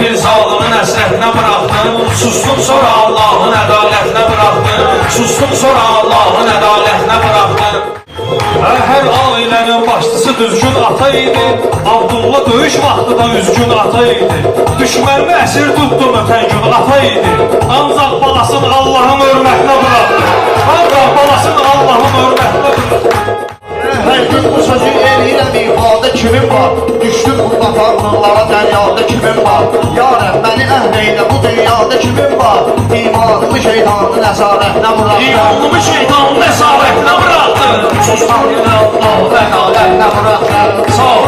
bir zalımın əsrətinə bıraxdım. Sustum sonra Allahın ədalətinə bıraxdım. Sustum sonra Allahın ədalətinə bıraxdım. Hər ailənin başçısı düzgün ata idi. Abdullah döyüş vaxtı da üzgün ata idi. Düşmənini əsir tutdum ötən gün ata idi. Ancaq balasını Allahın hörmətinə bıraxdı. Ancaq balasını Allahın hörmətinə bıraxdı. Hər gün bu sözü eləyirəm ifadə kimin var? Düşdüm bu qatarlıqlara dəryada kimin var? Yarəm məni əhl eylə bu dünyada kimin var? İmanımı şeytanın əsarətinə bıraxdı. İmanımı şeytanın əsarətinə bıraxdı. Sustan yine Allahın ədalətinə bıraxdı. Sağ ol.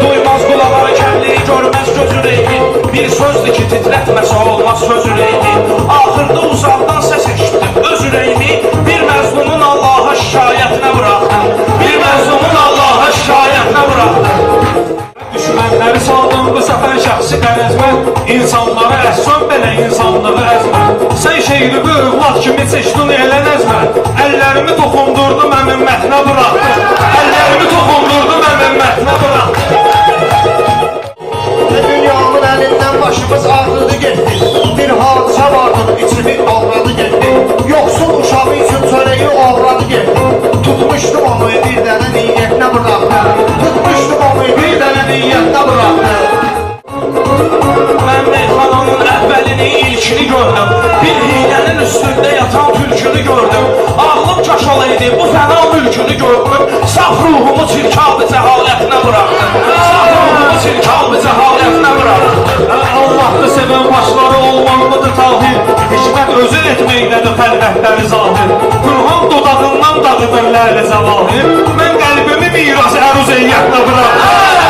Duymaz qulaqları kəlliyi, görməz gözü reyni. Bir sözdür ki titrətməsə olmaz sözü reyni. Axırda uzaqdan səs eşitdim öz ürəyimi. Bir məzlumun Allaha şikayətinə bıraxdım. Bir məzlumun Allaha şikayətinə bıraxdım. Düşmənləri saldım bu səfər şəxsi qərəzmə. İnsanları əhsən belə insanlığı əzmə. Sən şehri bu övlad kimi seçdin elə nəzmə. Əllərimi toxundurdum əmimmətinə bıraxdım. Əllərimi toxundurdum əmimmətinə bıraxdım. Dünyamın əlindən başımız ağrıdı getdi. Bir hadisə vardı içimi doğradı getdi. Yoxsul uşağı üçün çörəyi oğradı getdi. Tutmuşdum onu bir dənə niyyətinə bıraxdım. Tutmuşdum onu bir dənə niyyətinə bıraxdım. Mən meyxananın əvvəlini, ilkini gördüm. Bir hilənin üstündə yatan tülkünü gördüm. Ağlım kaşalaydı, bu fəna mülkünü gördüm. Saf ruhumu çirkab-ı cəhalətinə bıraxdım. Saf ruhumu çirkab-ı cəhalətinə bıraxdım. Allah'ı sevən başları olmalıdır tahir. Hikmət özü etməkdədir xəlvətləri zahir. Qurhan dodağından dağıdır ləli zəvahir. Mən qəlbimi miras əruz eyyətlə bıraxdım.